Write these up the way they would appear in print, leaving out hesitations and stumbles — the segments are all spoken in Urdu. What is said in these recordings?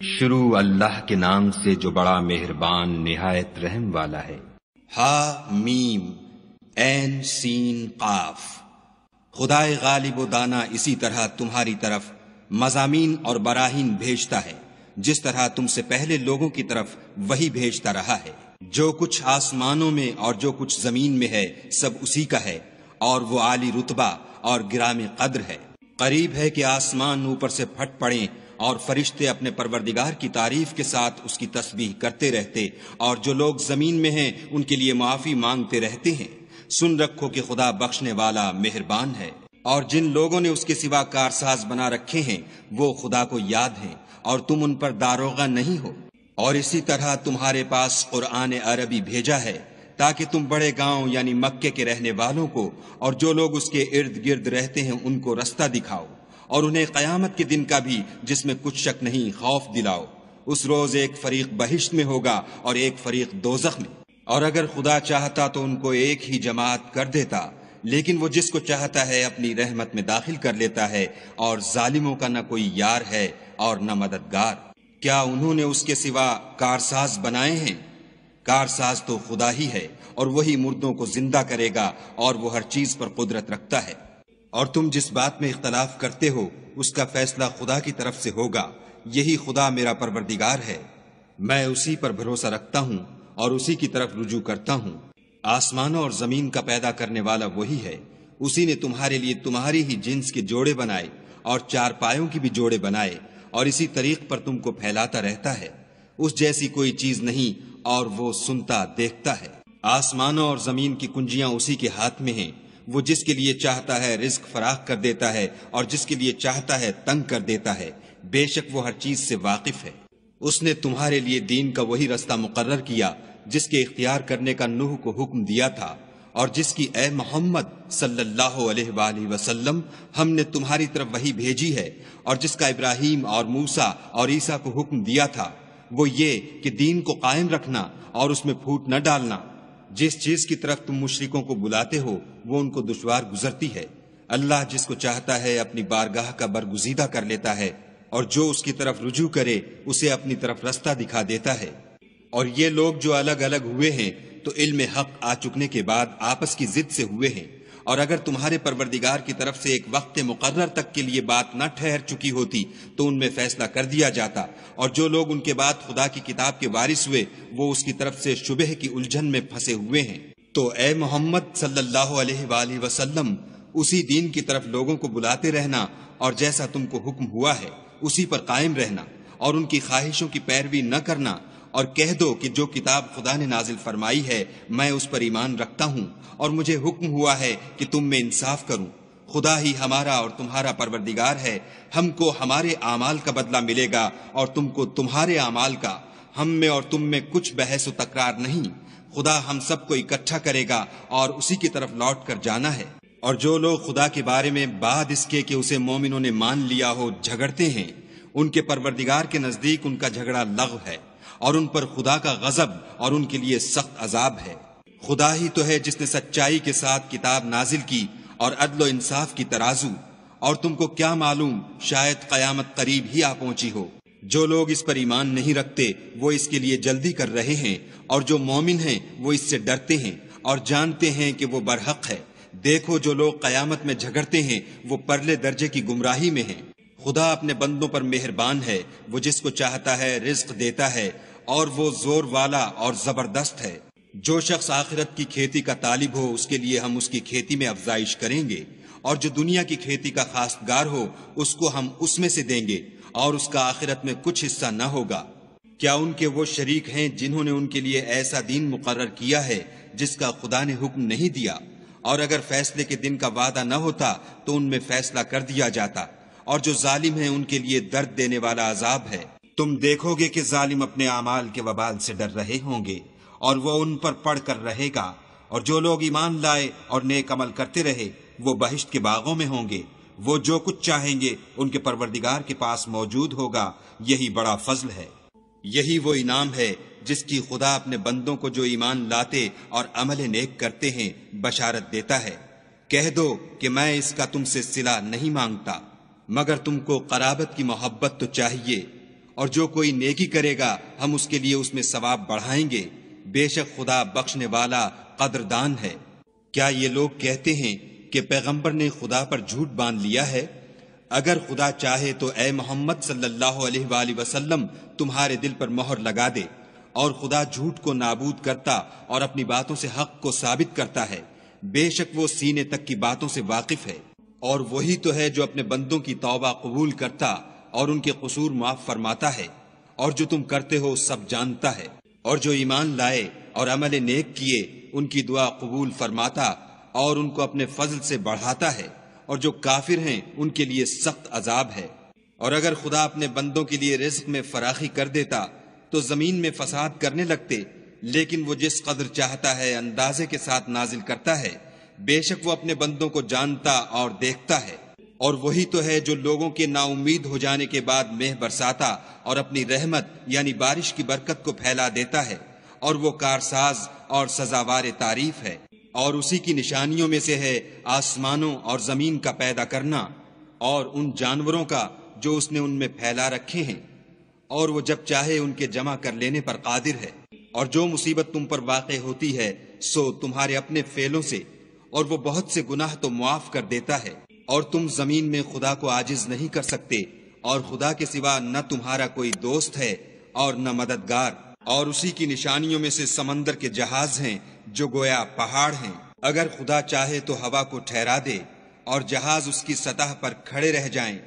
شروع اللہ کے نام سے جو بڑا مہربان نہایت رحم والا ہے۔ ہا میم عین سین قاف۔ خدائے غالب و دانا اسی طرح تمہاری طرف مضامین اور براہین بھیجتا ہے جس طرح تم سے پہلے لوگوں کی طرف وہی بھیجتا رہا ہے۔ جو کچھ آسمانوں میں اور جو کچھ زمین میں ہے سب اسی کا ہے، اور وہ عالی رتبہ اور گرامی قدر ہے۔ قریب ہے کہ آسمان اوپر سے پھٹ پڑیں اور فرشتے اپنے پروردگار کی تعریف کے ساتھ اس کی تسبیح کرتے رہتے، اور جو لوگ زمین میں ہیں ان کے لیے معافی مانگتے رہتے ہیں۔ سن رکھو کہ خدا بخشنے والا مہربان ہے، اور جن لوگوں نے اس کے سوا کارساز بنا رکھے ہیں وہ خدا کو یاد ہیں اور تم ان پر داروغہ نہیں ہو۔ اور اسی طرح تمہارے پاس قرآن عربی بھیجا ہے تاکہ تم بڑے گاؤں یعنی مکے کے رہنے والوں کو اور جو لوگ اس کے ارد گرد رہتے ہیں ان کو رستہ دکھاؤ، اور انہیں قیامت کے دن کا بھی جس میں کچھ شک نہیں خوف دلاؤ۔ اس روز ایک فریق بہشت میں ہوگا اور ایک فریق دوزخ میں، اور اگر خدا چاہتا تو ان کو ایک ہی جماعت کر دیتا، لیکن وہ جس کو چاہتا ہے اپنی رحمت میں داخل کر لیتا ہے، اور ظالموں کا نہ کوئی یار ہے اور نہ مددگار۔ کیا انہوں نے اس کے سوا کارساز بنائے ہیں؟ کارساز تو خدا ہی ہے، اور وہی مردوں کو زندہ کرے گا، اور وہ ہر چیز پر قدرت رکھتا ہے۔ اور تم جس بات میں اختلاف کرتے ہو اس کا فیصلہ خدا کی طرف سے ہوگا۔ یہی خدا میرا پروردگار ہے، میں اسی پر بھروسہ رکھتا ہوں اور اسی کی طرف رجوع کرتا ہوں۔ آسمانوں اور زمین کا پیدا کرنے والا وہی ہے، اسی نے تمہارے لیے تمہاری ہی جنس کے جوڑے بنائے اور چار پایوں کی بھی جوڑے بنائے، اور اسی طریق پر تم کو پھیلاتا رہتا ہے۔ اس جیسی کوئی چیز نہیں، اور وہ سنتا دیکھتا ہے۔ آسمانوں اور زمین کی کنجیاں اسی کے ہاتھ میں ہیں، وہ جس کے لیے چاہتا ہے رزق فراخ کر دیتا ہے اور جس کے لیے چاہتا ہے تنگ کر دیتا ہے۔ بے شک وہ ہر چیز سے واقف ہے۔ اس نے تمہارے لیے دین کا وہی رستہ مقرر کیا جس کے اختیار کرنے کا نوح کو حکم دیا تھا، اور جس کی اے محمد صلی اللہ علیہ وآلہ وسلم ہم نے تمہاری طرف وہی بھیجی ہے، اور جس کا ابراہیم اور موسیٰ اور عیسیٰ کو حکم دیا تھا، وہ یہ کہ دین کو قائم رکھنا اور اس میں پھوٹ نہ ڈالنا۔ جس چیز کی طرف تم مشرکوں کو بلاتے ہو وہ ان کو دشوار گزرتی ہے۔ اللہ جس کو چاہتا ہے اپنی بارگاہ کا برگزیدہ کر لیتا ہے، اور جو اس کی طرف رجوع کرے اسے اپنی طرف رستہ دکھا دیتا ہے۔ اور یہ لوگ جو الگ الگ ہوئے ہیں تو علم حق آ چکنے کے بعد آپس کی ضد سے ہوئے ہیں، اور اگر تمہارے پروردگار کی طرف سے ایک وقت مقرر تک کے لیے بات نہ ٹھہر چکی ہوتی تو ان میں فیصلہ کر دیا جاتا، اور جو لوگ ان کے بعد خدا کی کتاب کے وارث ہوئے وہ اس کی طرف سے شبہ کی الجھن میں پھنسے ہوئے ہیں۔ تو اے محمد صلی اللہ علیہ وآلہ وسلم اسی دین کی طرف لوگوں کو بلاتے رہنا، اور جیسا تم کو حکم ہوا ہے اسی پر قائم رہنا، اور ان کی خواہشوں کی پیروی نہ کرنا، اور کہہ دو کہ جو کتاب خدا نے نازل فرمائی ہے میں اس پر ایمان رکھتا ہوں، اور مجھے حکم ہوا ہے کہ تم میں انصاف کروں۔ خدا ہی ہمارا اور تمہارا پروردگار ہے، ہم کو ہمارے اعمال کا بدلہ ملے گا اور تم کو تمہارے اعمال کا۔ ہم میں اور تم میں کچھ بحث و تکرار نہیں، خدا ہم سب کو اکٹھا کرے گا اور اسی کی طرف لوٹ کر جانا ہے۔ اور جو لوگ خدا کے بارے میں بعد اس کے کہ اسے مومنوں نے مان لیا ہو جھگڑتے ہیں، ان کے پروردگار کے نزدیک ان کا جھگڑا لغو ہے، اور ان پر خدا کا غضب اور ان کے لیے سخت عذاب ہے۔ خدا ہی تو ہے جس نے سچائی کے ساتھ کتاب نازل کی اور عدل و انصاف کی ترازو، اور تم کو کیا معلوم شاید قیامت قریب ہی آ پہنچی ہو۔ جو لوگ اس پر ایمان نہیں رکھتے وہ اس کے لیے جلدی کر رہے ہیں، اور جو مومن ہیں وہ اس سے ڈرتے ہیں اور جانتے ہیں کہ وہ برحق ہے۔ دیکھو جو لوگ قیامت میں جھگڑتے ہیں وہ پرلے درجے کی گمراہی میں ہیں۔ خدا اپنے بندوں پر مہربان ہے، وہ جس کو چاہتا ہے رزق دیتا ہے، اور وہ زور والا اور زبردست ہے۔ جو شخص آخرت کی کھیتی کا طالب ہو اس کے لیے ہم اس کی کھیتی میں افزائش کریں گے، اور جو دنیا کی کھیتی کا خواستگار ہو اس کو ہم اس میں سے دیں گے، اور اس کا آخرت میں کچھ حصہ نہ ہوگا۔ کیا ان کے وہ شریک ہیں جنہوں نے ان کے لیے ایسا دین مقرر کیا ہے جس کا خدا نے حکم نہیں دیا؟ اور اگر فیصلے کے دن کا وعدہ نہ ہوتا تو ان میں فیصلہ کر دیا جاتا، اور جو ظالم ہیں ان کے لیے درد دینے والا عذاب ہے۔ تم دیکھو گے کہ ظالم اپنے اعمال کے وبال سے ڈر رہے ہوں گے، اور وہ ان پر پڑھ کر رہے گا، اور جو لوگ ایمان لائے اور نیک عمل کرتے رہے وہ بہشت کے باغوں میں ہوں گے۔ وہ جو کچھ چاہیں گے ان کے پروردگار کے پاس موجود ہوگا، یہی بڑا فضل ہے۔ یہی وہ انعام ہے جس کی خدا اپنے بندوں کو جو ایمان لاتے اور عمل نیک کرتے ہیں بشارت دیتا ہے۔ کہہ دو کہ میں اس کا تم سے صلہ نہیں مانگتا، مگر تم کو قرابت کی محبت تو چاہیے، اور جو کوئی نیکی کرے گا ہم اس کے لیے اس میں ثواب بڑھائیں گے، بے شک خدا بخشنے والا قدردان ہے۔ کیا یہ لوگ کہتے ہیں کہ پیغمبر نے خدا پر جھوٹ باندھ لیا ہے؟ اگر خدا چاہے تو اے محمد صلی اللہ علیہ وآلہ وسلم تمہارے دل پر مہر لگا دے، اور خدا جھوٹ کو نابود کرتا اور اپنی باتوں سے حق کو ثابت کرتا ہے، بے شک وہ سینے تک کی باتوں سے واقف ہے۔ اور وہی تو ہے جو اپنے بندوں کی توبہ قبول کرتا اور ان کے قصور معاف فرماتا ہے، اور جو تم کرتے ہو سب جانتا ہے۔ اور جو ایمان لائے اور عمل نیک کیے ان کی دعا قبول فرماتا اور ان کو اپنے فضل سے بڑھاتا ہے، اور جو کافر ہیں ان کے لیے سخت عذاب ہے۔ اور اگر خدا اپنے بندوں کے لیے رزق میں فراخی کر دیتا تو زمین میں فساد کرنے لگتے، لیکن وہ جس قدر چاہتا ہے اندازے کے ساتھ نازل کرتا ہے، بے شک وہ اپنے بندوں کو جانتا اور دیکھتا ہے۔ اور وہی تو ہے جو لوگوں کے نا امید ہو جانے کے بعد مہ برساتا اور اپنی رحمت یعنی بارش کی برکت کو پھیلا دیتا ہے، اور وہ کارساز اور سزاوار تعریف ہے۔ اور اسی کی نشانیوں میں سے ہے آسمانوں اور زمین کا پیدا کرنا، اور ان جانوروں کا جو اس نے ان میں پھیلا رکھے ہیں، اور وہ جب چاہے ان کے جمع کر لینے پر قادر ہے۔ اور جو مصیبت تم پر واقع ہوتی ہے سو تمہارے اپنے فعلوں سے، اور وہ بہت سے گناہ تو معاف کر دیتا ہے۔ اور تم زمین میں خدا کو عاجز نہیں کر سکتے، اور خدا کے سوا نہ تمہارا کوئی دوست ہے اور نہ مددگار۔ اور اسی کی نشانیوں میں سے سمندر کے جہاز ہیں جو گویا پہاڑ ہیں۔ اگر خدا چاہے تو ہوا کو ٹھہرا دے اور جہاز اس کی سطح پر کھڑے رہ جائیں۔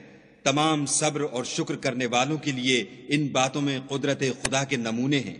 تمام صبر اور شکر کرنے والوں کے لیے ان باتوں میں قدرت خدا کے نمونے ہیں۔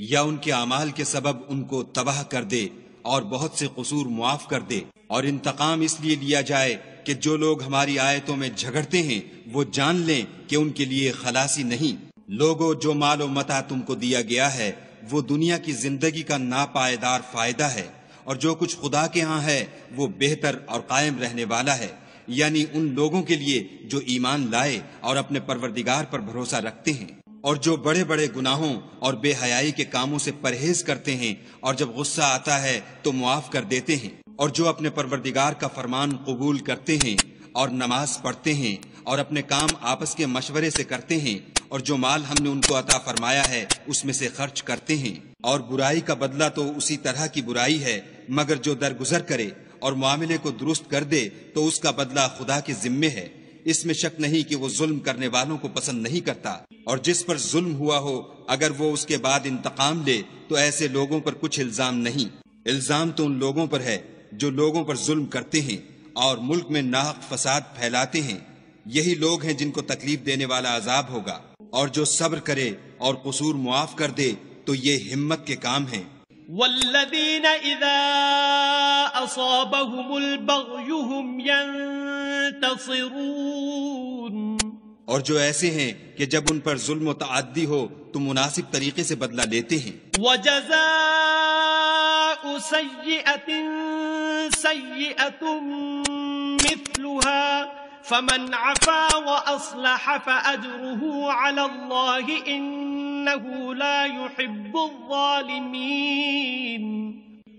یا ان کے اعمال کے سبب ان کو تباہ کر دے اور بہت سے قصور معاف کر دے، اور انتقام اس لیے لیا جائے کہ جو لوگ ہماری آیتوں میں جھگڑتے ہیں وہ جان لیں کہ ان کے لیے خلاصی نہیں۔ لوگوں، جو مال و متاع تم کو دیا گیا ہے وہ دنیا کی زندگی کا ناپائیدار فائدہ ہے، اور جو کچھ خدا کے ہاں ہے وہ بہتر اور قائم رہنے والا ہے، یعنی ان لوگوں کے لیے جو ایمان لائے اور اپنے پروردگار پر بھروسہ رکھتے ہیں، اور جو بڑے بڑے گناہوں اور بے حیائی کے کاموں سے پرہیز کرتے ہیں، اور جب غصہ آتا ہے تو معاف کر دیتے ہیں، اور جو اپنے پروردگار کا فرمان قبول کرتے ہیں اور نماز پڑھتے ہیں اور اپنے کام آپس کے مشورے سے کرتے ہیں، اور جو مال ہم نے ان کو عطا فرمایا ہے اس میں سے خرچ کرتے ہیں۔ اور برائی کا بدلہ تو اسی طرح کی برائی ہے، مگر جو درگزر کرے اور معاملے کو درست کر دے تو اس کا بدلہ خدا کے ذمے ہے۔ اس میں شک نہیں کہ وہ ظلم کرنے والوں کو پسند نہیں کرتا۔ اور جس پر ظلم ہوا ہو اگر وہ اس کے بعد انتقام لے تو ایسے لوگوں پر کچھ الزام نہیں۔ الزام تو ان لوگوں پر ہے جو لوگوں پر ظلم کرتے ہیں اور ملک میں ناحق فساد پھیلاتے ہیں۔ یہی لوگ ہیں جن کو تکلیف دینے والا عذاب ہوگا۔ اور جو صبر کرے اور قصور معاف کر دے تو یہ ہمت کے کام ہیں۔ والذین اذا اصابهم البغی هم ينتصرون، اور جو ایسے ہیں کہ جب ان پر ظلم و تعدی ہو تو مناسب طریقے سے بدلہ لیتے ہیں۔ وجزاء سیئۃ سیئۃ مثلها فمن عفا واصلح فاجره على الله انه لا يحب الظالمین۔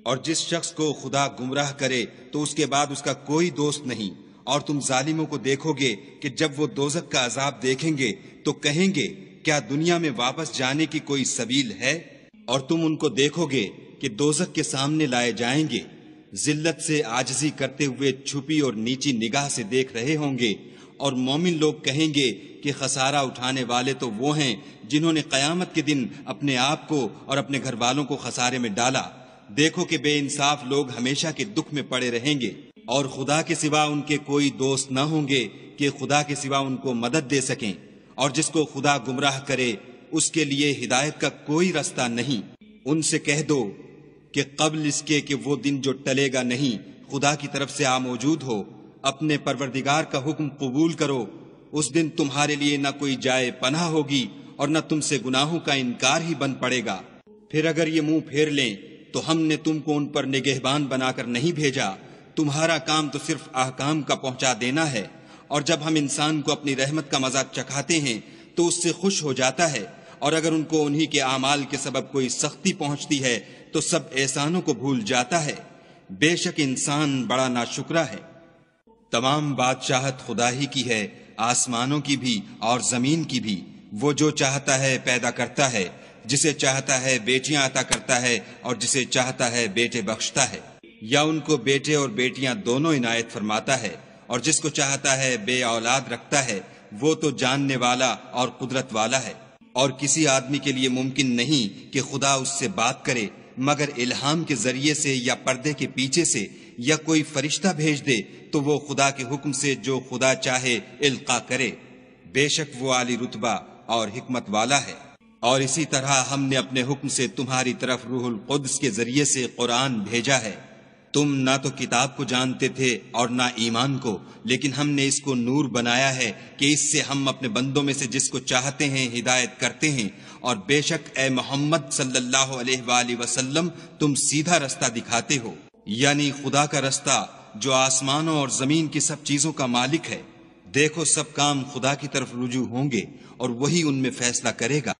اور جس شخص کو خدا گمراہ کرے تو اس کے بعد اس کا کوئی دوست نہیں، اور تم ظالموں کو دیکھو گے کہ جب وہ دوزخ کا عذاب دیکھیں گے تو کہیں گے کیا دنیا میں واپس جانے کی کوئی سبیل ہے؟ اور تم ان کو دیکھو گے کہ دوزخ کے سامنے لائے جائیں گے، ذلت سے عاجزی کرتے ہوئے چھپی اور نیچی نگاہ سے دیکھ رہے ہوں گے، اور مومن لوگ کہیں گے کہ خسارہ اٹھانے والے تو وہ ہیں جنہوں نے قیامت کے دن اپنے آپ کو اور اپنے گھر والوں کو خسارے میں ڈالا۔ دیکھو کہ بے انصاف لوگ ہمیشہ کے دکھ میں پڑے رہیں گے، اور خدا کے سوا ان کے کوئی دوست نہ ہوں گے کہ خدا کے سوا ان کو مدد دے سکیں۔ اور جس کو خدا گمراہ کرے اس کے لیے ہدایت کا کوئی رستہ نہیں۔ ان سے کہہ دو کہ قبل اس کے کہ وہ دن جو ٹلے گا نہیں خدا کی طرف سے آ موجود ہو، اپنے پروردگار کا حکم قبول کرو۔ اس دن تمہارے لیے نہ کوئی جائے پناہ ہوگی اور نہ تم سے گناہوں کا انکار ہی بن پڑے گا۔ پھر اگر یہ منہ پھیر لیں تو ہم نے تم کو ان پر نگہبان بنا کر نہیں بھیجا، تمہارا کام تو صرف احکام کا پہنچا دینا ہے۔ اور جب ہم انسان کو اپنی رحمت کا مزہ چکھاتے ہیں تو اس سے خوش ہو جاتا ہے، اور اگر ان کو انہی کے اعمال کے سبب کوئی سختی پہنچتی ہے تو سب احسانوں کو بھول جاتا ہے۔ بے شک انسان بڑا ناشکرا ہے۔ تمام بادشاہت خدا ہی کی ہے، آسمانوں کی بھی اور زمین کی بھی۔ وہ جو چاہتا ہے پیدا کرتا ہے، جسے چاہتا ہے بیٹیاں عطا کرتا ہے اور جسے چاہتا ہے بیٹے بخشتا ہے، یا ان کو بیٹے اور بیٹیاں دونوں عنایت فرماتا ہے، اور جس کو چاہتا ہے بے اولاد رکھتا ہے، وہ تو جاننے والا اور قدرت والا ہے۔ اور کسی آدمی کے لیے ممکن نہیں کہ خدا اس سے بات کرے مگر الہام کے ذریعے سے یا پردے کے پیچھے سے، یا کوئی فرشتہ بھیج دے تو وہ خدا کے حکم سے جو خدا چاہے القا کرے۔ بے شک وہ عالی رتبہ اور حکمت والا ہے۔ اور اسی طرح ہم نے اپنے حکم سے تمہاری طرف روح القدس کے ذریعے سے قرآن بھیجا ہے۔ تم نہ تو کتاب کو جانتے تھے اور نہ ایمان کو، لیکن ہم نے اس کو نور بنایا ہے کہ اس سے ہم اپنے بندوں میں سے جس کو چاہتے ہیں ہدایت کرتے ہیں، اور بے شک اے محمد صلی اللہ علیہ وآلہ وسلم تم سیدھا رستہ دکھاتے ہو، یعنی خدا کا رستہ جو آسمانوں اور زمین کی سب چیزوں کا مالک ہے۔ دیکھو سب کام خدا کی طرف رجوع ہوں گے اور وہی ان میں فیصلہ کرے گا۔